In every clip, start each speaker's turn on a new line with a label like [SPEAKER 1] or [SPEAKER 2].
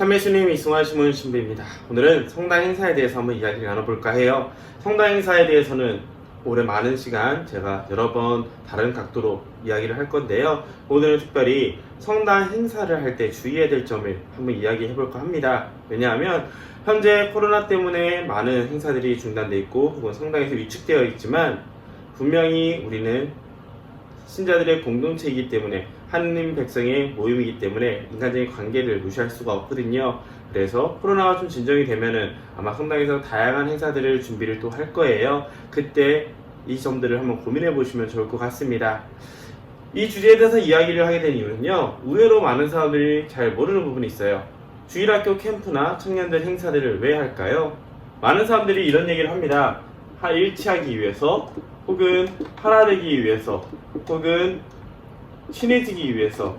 [SPEAKER 1] 참회수님 이승환 신문 신부입니다. 오늘은 성당 행사에 대해서 한번 이야기를 나눠볼까 해요. 성당 행사에 대해서는 올해 많은 시간 제가 여러 번 다른 각도로 이야기를 할 건데요. 오늘은 특별히 성당 행사를 할 때 주의해야 될 점을 한번 이야기해 볼까 합니다. 왜냐하면 현재 코로나 때문에 많은 행사들이 중단되어 있고 혹은 성당에서 위축되어 있지만 분명히 우리는 신자들의 공동체이기 때문에 하느님 백성의 모임이기 때문에 인간적인 관계를 무시할 수가 없거든요. 그래서 코로나가 좀 진정이 되면은 아마 성당에서 다양한 행사들을 준비를 또 할 거예요. 그때 이 점들을 한번 고민해 보시면 좋을 것 같습니다. 이 주제에 대해서 이야기를 하게 된 이유는요, 의외로 많은 사람들이 잘 모르는 부분이 있어요. 주일학교 캠프나 청년들 행사들을 왜 할까요? 많은 사람들이 이런 얘기를 합니다. 일치하기 위해서, 혹은 하나 되기 위해서, 혹은 친해지기 위해서.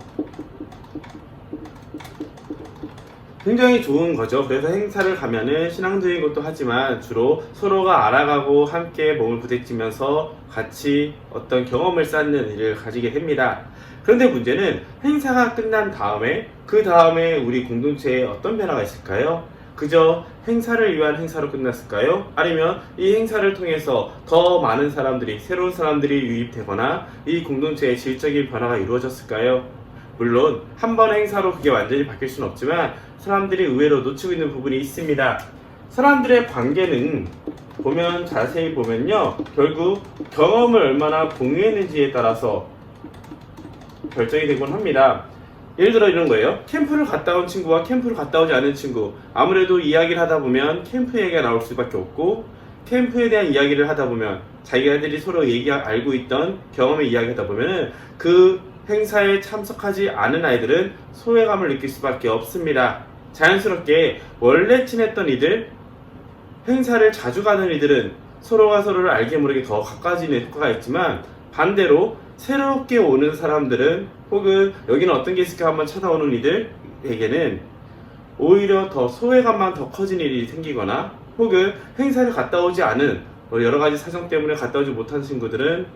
[SPEAKER 1] 굉장히 좋은 거죠. 그래서 행사를 가면은 신앙적인 것도 하지만 주로 서로가 알아가고 함께 몸을 부대찌면서 같이 어떤 경험을 쌓는 일을 가지게 됩니다. 그런데 문제는 행사가 끝난 다음에 그 다음에 우리 공동체에 어떤 변화가 있을까요? 그저 행사를 위한 행사로 끝났을까요? 아니면 이 행사를 통해서 더 많은 사람들이, 새로운 사람들이 유입되거나 이 공동체의 질적인 변화가 이루어졌을까요? 물론 한 번의 행사로 그게 완전히 바뀔 수는 없지만 사람들이 의외로 놓치고 있는 부분이 있습니다. 사람들의 관계는 자세히 보면요, 결국 경험을 얼마나 공유했는지에 따라서 결정이 되곤 합니다. 예를 들어 이런 거예요. 캠프를 갔다 온 친구와 캠프를 갔다 오지 않은 친구, 아무래도 이야기를 하다 보면 캠프 얘기가 나올 수밖에 없고, 캠프에 대한 이야기를 하다 보면 자기들이 서로 알고 있던 경험을 이야기하다 보면 그 행사에 참석하지 않은 아이들은 소외감을 느낄 수밖에 없습니다. 자연스럽게 원래 친했던 이들, 행사를 자주 가는 이들은 서로가 서로를 알게 모르게 더 가까워지는 효과가 있지만, 반대로 새롭게 오는 사람들은, 혹은 여기는 어떤 게 있을까 한번 찾아오는 이들에게는 오히려 더 소외감만 더 커진 일이 생기거나, 혹은 행사를 갔다 오지 않은 여러 가지 사정 때문에 갔다 오지 못한 친구들은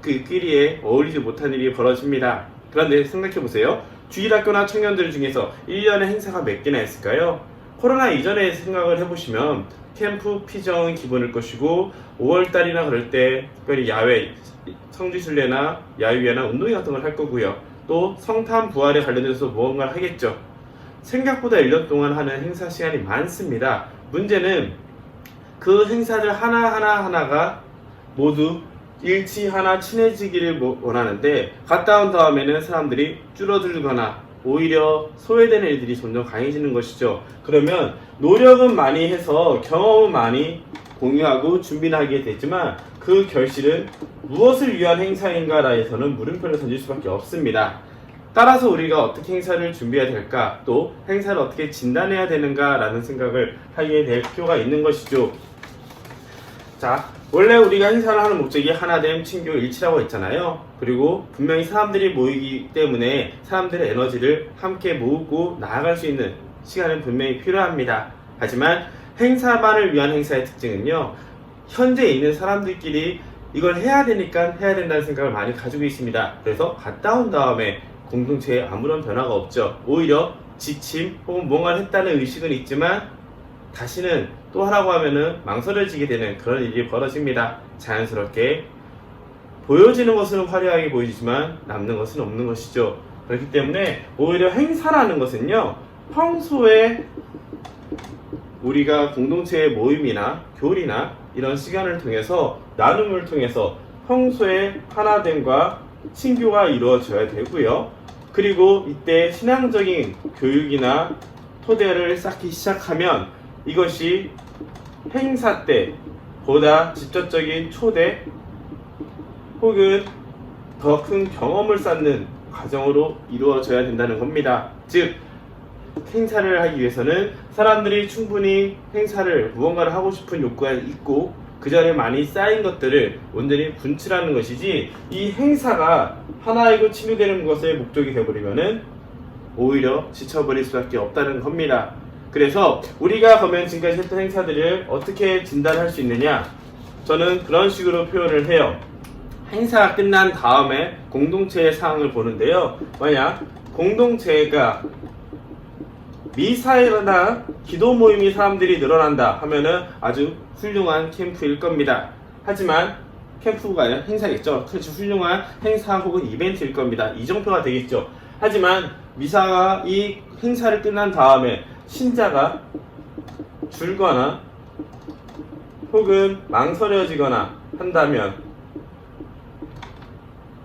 [SPEAKER 1] 그끼리에 어울리지 못한 일이 벌어집니다. 그런데 생각해보세요. 주일학교나 청년들 중에서 1년에 행사가 몇 개나 있을까요? 코로나 이전에 생각을 해보시면 캠프 피정은 기본일 것이고, 5월달이나 그럴 때 특별히 야외, 성지순례나 야유회나 운동회 같은 걸 할 거고요. 또 성탄 부활에 관련해서 무언가를 하겠죠. 생각보다 1년 동안 하는 행사 시간이 많습니다. 문제는 그 행사들 하나가 모두 일치하나 친해지기를 원하는데, 갔다 온 다음에는 사람들이 줄어들거나 오히려 소외되는 일들이 점점 강해지는 것이죠. 그러면 노력은 많이 해서 경험은 많이 공유하고 준비는 하게 되지만 그 결실은 무엇을 위한 행사인가라 해서는 물음표를 던질 수밖에 없습니다. 따라서 우리가 어떻게 행사를 준비해야 될까, 또 행사를 어떻게 진단해야 되는가 라는 생각을 하게 될 필요가 있는 것이죠. 자, 원래 우리가 행사를 하는 목적이 하나됨, 친교, 일치라고 했잖아요. 그리고 분명히 사람들이 모이기 때문에 사람들의 에너지를 함께 모으고 나아갈 수 있는 시간은 분명히 필요합니다. 하지만 행사만을 위한 행사의 특징은요, 현재 있는 사람들끼리 이걸 해야 되니까 해야 된다는 생각을 많이 가지고 있습니다. 그래서 갔다 온 다음에 공동체에 아무런 변화가 없죠. 오히려 지침 혹은 뭔가를 했다는 의식은 있지만 다시는 또 하라고 하면은 망설여지게 되는 그런 일이 벌어집니다. 자연스럽게 보여지는 것은 화려하게 보이지만 남는 것은 없는 것이죠. 그렇기 때문에 오히려 행사라는 것은요, 평소에 우리가 공동체의 모임이나 교리나 이런 시간을 통해서, 나눔을 통해서 평소에 하나됨과 친교가 이루어져야 되고요. 그리고 이때 신앙적인 교육이나 토대를 쌓기 시작하면 이것이 행사 때 보다 직접적인 초대 혹은 더 큰 경험을 쌓는 과정으로 이루어져야 된다는 겁니다. 즉, 행사를 하기 위해서는 사람들이 충분히 무언가를 하고 싶은 욕구가 있고 그 전에 많이 쌓인 것들을 온전히 분출하는 것이지, 이 행사가 하나이고 치유되는 것의 목적이 되어버리면은 오히려 지쳐버릴 수밖에 없다는 겁니다. 그래서 우리가 그러면 지금까지 했던 행사들을 어떻게 진단할 수 있느냐, 저는 그런 식으로 표현을 해요. 행사가 끝난 다음에 공동체의 상황을 보는데요, 만약 공동체가 미사일이나 기도 모임이 사람들이 늘어난다 하면은 아주 훌륭한 캠프일 겁니다. 하지만 캠프가 아니라 행사겠죠. 그렇죠. 훌륭한 행사 혹은 이벤트일 겁니다. 이정표가 되겠죠. 하지만 미사가 이 행사를 끝난 다음에 신자가 줄거나 혹은 망설여지거나 한다면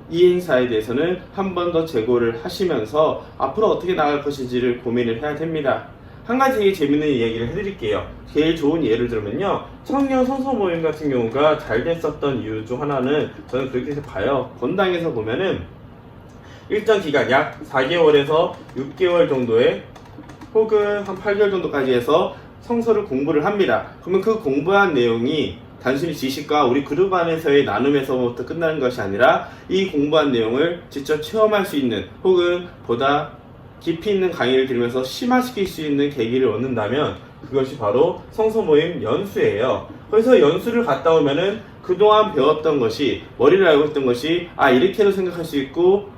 [SPEAKER 1] 이 행사에 대해서는 한 번 더 재고를 하시면서 앞으로 어떻게 나갈 것인지를 고민을 해야 됩니다. 한 가지 재밌는 얘기를 해드릴게요. 제일 좋은 예를 들면요, 청년 성서 모임 같은 경우가 잘 됐었던 이유 중 하나는 저는 그렇게 봐요. 본당에서 보면은 일정 기간 약 4개월에서 6개월 정도에 혹은 한 8개월 정도까지 해서 성서를 공부를 합니다. 그러면 그 공부한 내용이 단순히 지식과 우리 그룹 안에서의 나눔에서부터 끝나는 것이 아니라 이 공부한 내용을 직접 체험할 수 있는 혹은 보다 깊이 있는 강의를 들으면서 심화시킬 수 있는 계기를 얻는다면 그것이 바로 성서 모임 연수예요. 그래서 연수를 갔다 오면은 그동안 배웠던 것이, 머리를 알고 있던 것이 이렇게도 생각할 수 있고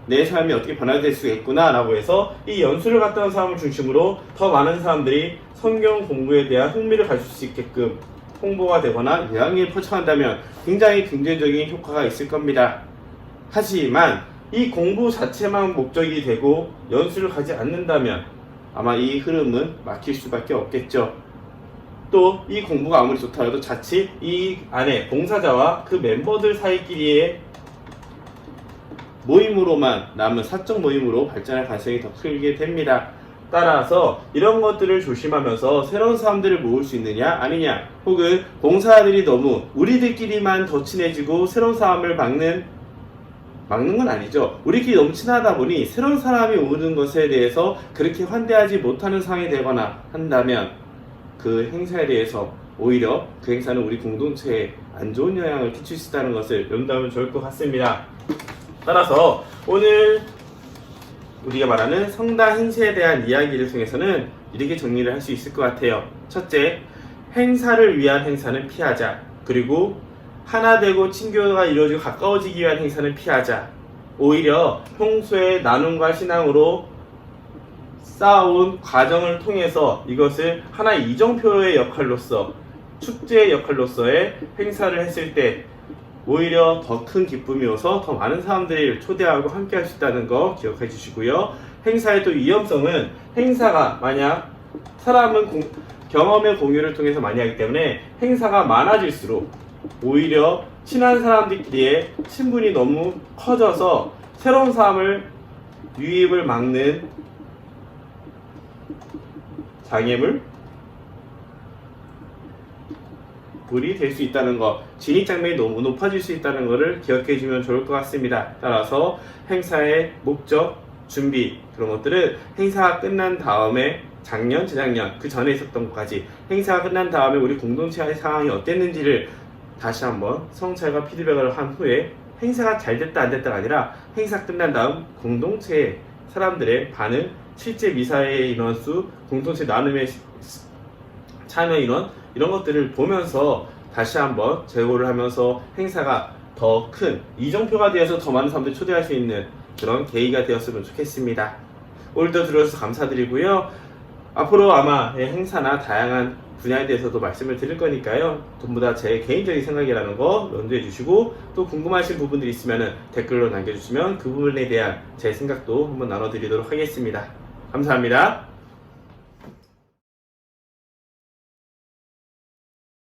[SPEAKER 1] 내 삶이 어떻게 변화될 수 있구나 라고 해서 이 연수를 갔다 온 사람을 중심으로 더 많은 사람들이 성경 공부에 대한 흥미를 가질 수 있게끔 홍보가 되거나 유양에 포착한다면 굉장히 긍정적인 효과가 있을 겁니다. 하지만 이 공부 자체만 목적이 되고 연수를 가지 않는다면 아마 이 흐름은 막힐 수밖에 없겠죠. 또 이 공부가 아무리 좋더라도 자칫 이 안에 봉사자와 그 멤버들 사이끼리의 모임으로만 남은 사적 모임으로 발전할 가능성이 더 크게 됩니다. 따라서 이런 것들을 조심하면서 새로운 사람들을 모을 수 있느냐 아니냐, 혹은 봉사자들이 너무 우리들끼리만 더 친해지고 새로운 사람을 막는 건 아니죠. 우리끼리 너무 친하다 보니 새로운 사람이 오는 것에 대해서 그렇게 환대하지 못하는 상황이 되거나 한다면 그 행사에 대해서 오히려 그 행사는 우리 공동체에 안 좋은 영향을 끼칠 수 있다는 것을 염두하면 좋을 것 같습니다. 따라서 오늘 우리가 말하는 성당 행사에 대한 이야기를 통해서는 이렇게 정리를 할 수 있을 것 같아요. 첫째, 행사를 위한 행사는 피하자. 그리고 하나 되고 친교가 이루어지고 가까워지기 위한 행사는 피하자. 오히려 평소에 나눔과 신앙으로 쌓아온 과정을 통해서 이것을 하나의 이정표의 역할로서, 축제의 역할로서의 행사를 했을 때 오히려 더 큰 기쁨이 어서 더 많은 사람들이 초대하고 함께 할 수 있다는 거 기억해 주시고요. 행사의 또 위험성은, 행사가 만약 사람은 경험의 공유를 통해서 많이 하기 때문에 행사가 많아질수록 오히려 친한 사람들끼리의 친분이 너무 커져서 새로운 사람을 유입을 막는 장애물이 될 수 있다는 것, 진입장벽이 너무 높아질 수 있다는 것을 기억해 주면 좋을 것 같습니다. 따라서 행사의 목적, 준비, 그런 것들은 행사가 끝난 다음에 작년, 재작년, 그 전에 있었던 것까지 행사가 끝난 다음에 우리 공동체의 상황이 어땠는지를 다시 한번 성찰과 피드백을 한 후에 행사가 잘 됐다 안 됐다가 아니라 행사 끝난 다음 공동체 사람들의 반응, 실제 미사의 인원수, 공동체 나눔의 참여 인원, 이런 것들을 보면서 다시 한번 재고를 하면서 행사가 더 큰 이정표가 되어서 더 많은 사람들이 초대할 수 있는 그런 계기가 되었으면 좋겠습니다. 오늘도 들어주셔서 감사드리고요. 앞으로 아마 행사나 다양한 분야에 대해서도 말씀을 드릴 거니까요. 전부 다 제 개인적인 생각이라는 거 염두해 주시고, 또 궁금하신 부분들이 있으면 댓글로 남겨주시면 그 부분에 대한 제 생각도 한번 나눠드리도록 하겠습니다. 감사합니다.